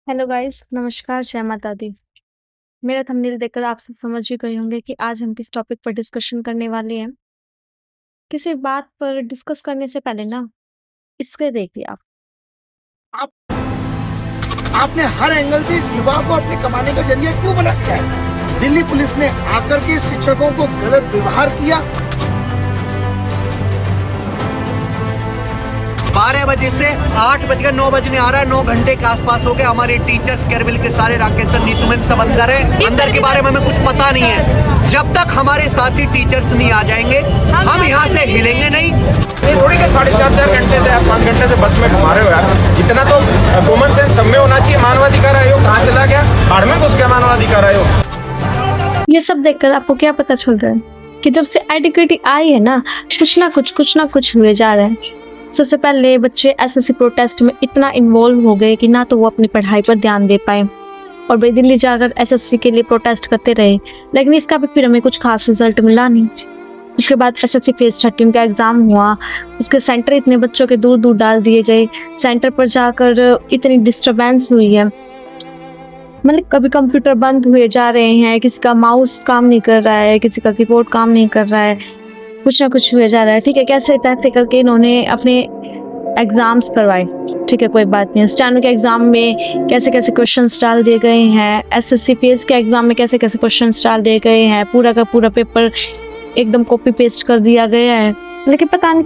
Hello guys, नमस्कार, जय माता दी। मेरा थंबनेल देखकर आप सब समझ ही गए होंगे कि आज हम किस टॉपिक पर डिस्कशन करने वाले हैं। किसी बात पर डिस्कस करने से पहले ना इसके देखिए आप। आप आपने हर एंगल से इस युवा को अपने कमाने का जरिया क्यों बना दिया है? दिल्ली पुलिस ने आकर के शिक्षकों को गलत व्यवहार किया। 12 बजे से 8:09 बजने आ रहा है। 9 घंटे के आसपास हो गए। हमारे टीचर्स केरबिल के सारे राकेश सर नीतू मैम सब अंदर है। अंदर के बारे में हमें कुछ पता नहीं है। जब तक हमारे साथी टीचर्स नहीं आ जाएंगे हम यहाँ से हिलेंगे नहीं। ये थोड़ी कि 4.5 घंटे से 5 घंटे से बस में घुमा रहे हो यार। इतना तो कॉमन सेंस सब में होना चाहिए। मानवाधिकार आयोग कहाँ चला गया? बाढ़ में घुस गया मानवाधिकार आयोग। ये सब देखकर आपको क्या पता चल रहा है कि जब से एडिक्विटी आई है ना कुछ ना कुछ हुए जा रहा है। सबसे पहले बच्चे एसएससी प्रोटेस्ट में इतना इन्वॉल्व हो गए कि ना तो वो अपनी पढ़ाई पर ध्यान दे पाए और वे दिल्ली जाकर एसएससी के लिए प्रोटेस्ट करते रहे, लेकिन इसका भी फिर हमें कुछ खास रिजल्ट मिला नहीं। उसके बाद एसएससी फेज 13 का एग्ज़ाम हुआ, उसके सेंटर इतने बच्चों के दूर दूर डाल दिए गए। सेंटर पर जाकर इतनी डिस्टर्बेंस हुई है, मतलब कभी कंप्यूटर बंद हुए जा रहे हैं, किसी का माउस काम नहीं कर रहा है, किसी का कीबोर्ड काम नहीं कर रहा है, कुछ ना कुछ हुए जा रहा है। ठीक है, कैसे तैसे करके इन्होंने अपने एग्ज़ाम्स करवाए। ठीक है, कोई बात नहीं। स्टैनो के एग्ज़ाम में कैसे कैसे क्वेश्चंस डाल दिए गए हैं, एसएससी फेज के एग्ज़ाम में कैसे कैसे क्वेश्चंस डाल दिए गए हैं, पूरा का पूरा पेपर एकदम कॉपी पेस्ट कर दिया गया है। लेकिन पता नहीं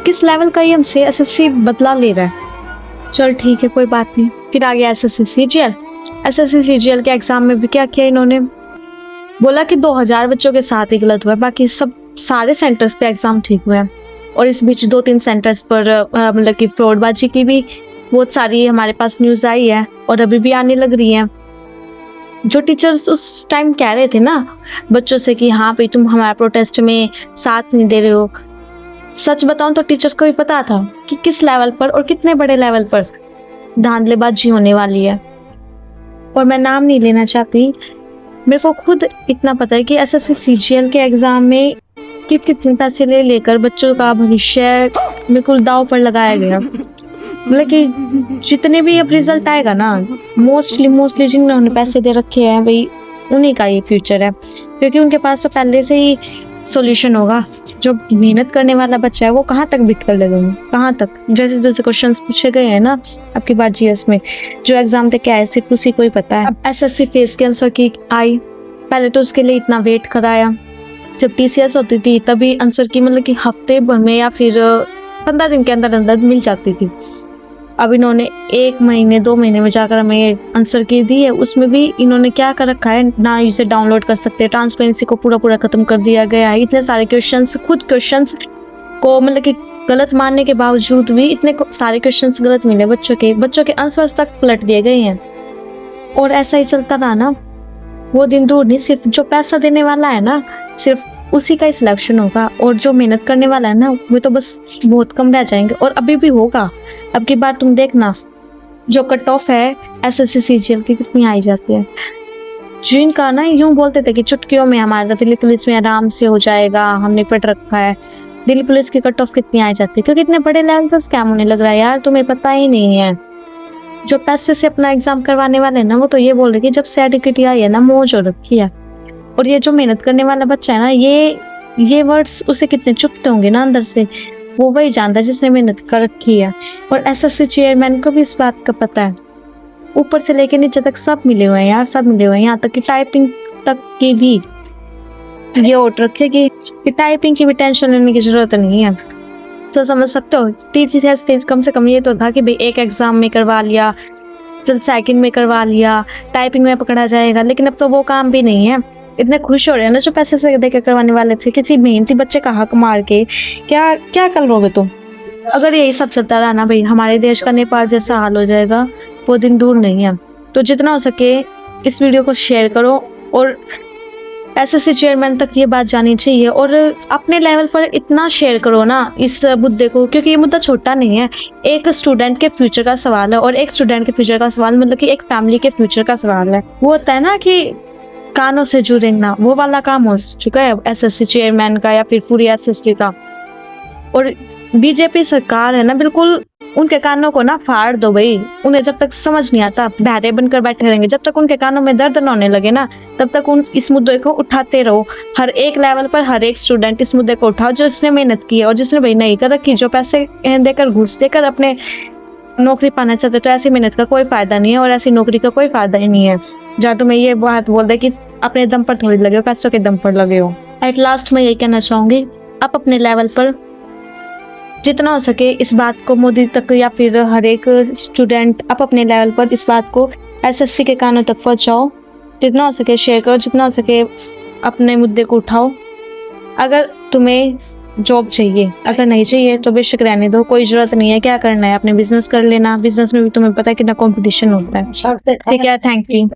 किस लेवल का ये हमसे एसएससी बदला ले रहा है। चल ठीक है, कोई बात नहीं। फिर आ गया एसएससी सीजीएल के एग्ज़ाम में भी क्या किया इन्होंने, बोला कि 2000 बच्चों के साथ ही गलत हुआ, बाकी सब सारे सेंटर्स पे एग्ज़ाम ठीक हुए हैं। और इस बीच 2-3 सेंटर्स पर मतलब कि फ्रॉडबाजी की भी बहुत सारी हमारे पास न्यूज़ आई है और अभी भी आने लग रही है। जो टीचर्स उस टाइम कह रहे थे ना बच्चों से कि हाँ भाई तुम हमारे प्रोटेस्ट में साथ नहीं दे रहे हो, सच बताऊं तो टीचर्स को भी पता था कि किस लेवल पर और कितने बड़े लेवल पर धांधलेबाजी होने वाली है। और मैं नाम नहीं लेना चाहती, मेरे को खुद इतना पता है कि एसएससी सीजीएल के एग्ज़ाम में कितने पैसे लेकर बच्चों का भविष्य बिल्कुल दांव पर लगाया गया। मतलब कि जितने भी अब रिजल्ट आएगा ना, मोस्टली जिन्होंने पैसे दे रखे हैं भाई उन्हीं का ये फ्यूचर है, क्योंकि उनके पास तो पहले से ही सॉल्यूशन होगा। जो मेहनत करने वाला बच्चा है वो कहाँ तक बिट कर लेगा, कहाँ तक। जैसे जैसे क्वेश्चंस पूछे गए हैं ना आपकी बार जीएस में, जो एग्जाम तक क्या है सिर्फ उसी को ही पता है। अब एसएससी फेज के आंसर की आई, पहले तो उसके लिए इतना वेट कराया। जब टीसीएस होती थी तभी आंसर की मतलब कि हफ्ते भर में या फिर 15 दिन के अंदर अंदर मिल जाती थी। अब इन्होंने 1 महीने 2 महीने में जाकर हमें आंसर की दी है। उसमें भी इन्होंने क्या कर रखा है, ना इसे डाउनलोड कर सकते, ट्रांसपेरेंसी को पूरा खत्म कर दिया गया है। इतने सारे क्वेश्चंस को मतलब कि गलत मानने के बावजूद भी इतने सारे क्वेश्चंस गलत मिले बच्चों के आंसर्स तक पलट दिए गए हैं। और ऐसा ही चलता रहा ना, वो दिन दूर नहीं, सिर्फ जो पैसा देने वाला है ना सिर्फ उसी का ही सिलेक्शन होगा, और जो मेहनत करने वाला है ना वो तो बस बहुत कम रह जाएंगे। और अभी भी होगा। अब की बार तुम देखना जो कट ऑफ है एसएससी सीजीएल की कितनी आई जाती है। जिनका ना यूं बोलते थे कि चुटकियों में हमारा दिल्ली पुलिस में आराम से हो जाएगा, हमने पढ़ रखा है। दिल्ली पुलिस की कट ऑफ कितनी आई जाती है, क्योंकि इतने बड़े लेवल पर स्कैम होने लग रहा है यार, तुम्हें पता ही नहीं है। जो पैसे से अपना एग्जाम करवाने वाले हैं ना वो तो ये बोल रहे कि जब से एडिक्विटी आई है ना मौज हो रखी है। और ये जो मेहनत करने वाला बच्चा है ना, ये वर्ड्स उसे कितने चुभते होंगे ना अंदर से, वो वही जानता है जिसने मेहनत कर रखी है। और एसएससी चेयरमैन को भी इस बात का पता है। ऊपर से लेके नीचे तक सब मिले हुए हैं यार, सब मिले हुए हैं। यहाँ तक कि टाइपिंग तक की भी ये ओट रखे कि टाइपिंग की भी टेंशन लेने की जरूरत नहीं है। तो समझ सकते हो टीसीएस कम से कम ये तो था कि भाई एक एग्जाम में करवा लिया, चल सेकंड में करवा लिया, टाइपिंग में पकड़ा जाएगा। लेकिन अब तो वो काम भी नहीं है। इतने खुश हो रहे हैं ना जो पैसे से देकर करवाने वाले थे, किसी मेहनती बच्चे का हक मार के क्या क्या कर लोगे तुम। अगर यही सब चलता रहा ना भाई, हमारे देश का नेपाल जैसा हाल हो जाएगा, वो दिन दूर नहीं है। तो जितना हो सके इस वीडियो को शेयर करो और एसएससी चेयरमैन तक ये बात जानी चाहिए। और अपने लेवल पर इतना शेयर करो ना इस मुद्दे को, क्योंकि ये मुद्दा छोटा नहीं है। एक स्टूडेंट के फ्यूचर का सवाल है, और एक स्टूडेंट के फ्यूचर का सवाल मतलब कि एक फैमिली के फ्यूचर का सवाल है। वो होता है ना कि कानों से जुड़ेंगे, वो वाला काम हो चुका है एसएससी चेयरमैन का या फिर पूरी एसएससी का। और बीजेपी सरकार है ना बिल्कुल उनके कानों को ना फाड़ दो भाई। उन्हें जब तक समझ नहीं आता बहरे बनकर बैठे रहेंगे। जब तक उनके कानों में दर्द न होने लगे ना तब तक उन इस मुद्दे को उठाते रहो। हर एक लेवल पर हर एक स्टूडेंट इस मुद्दे को उठाओ जिसने मेहनत की है और जिसने भाई नहीं कर रखी, जो पैसे देकर घूस देकर अपने नौकरी पाना चाहते, तो ऐसी मेहनत का कोई फायदा नहीं है और ऐसी नौकरी का कोई फायदा ही नहीं है। जहाँ तुम्हें ये बात बोल दे कि अपने दम पर थोड़ी लगे हो, पैसों के दम पर लगे हो। एट लास्ट मैं ये कहना चाहूंगी, आप अपने लेवल पर जितना हो सके इस बात को मोदी तक या फिर हर एक स्टूडेंट, आप अपने लेवल पर इस बात को एसएससी के कानों तक पहुंचाओ। जितना हो सके शेयर करो, जितना हो सके अपने मुद्दे को उठाओ। अगर तुम्हें जॉब चाहिए, अगर नहीं चाहिए तो बेशक रहने दो, कोई जरूरत नहीं है। क्या करना है, अपने बिजनेस कर लेना। बिजनेस में भी तुम्हें पता है कितना कंपटीशन होता है। ठीक है, थैंक यू।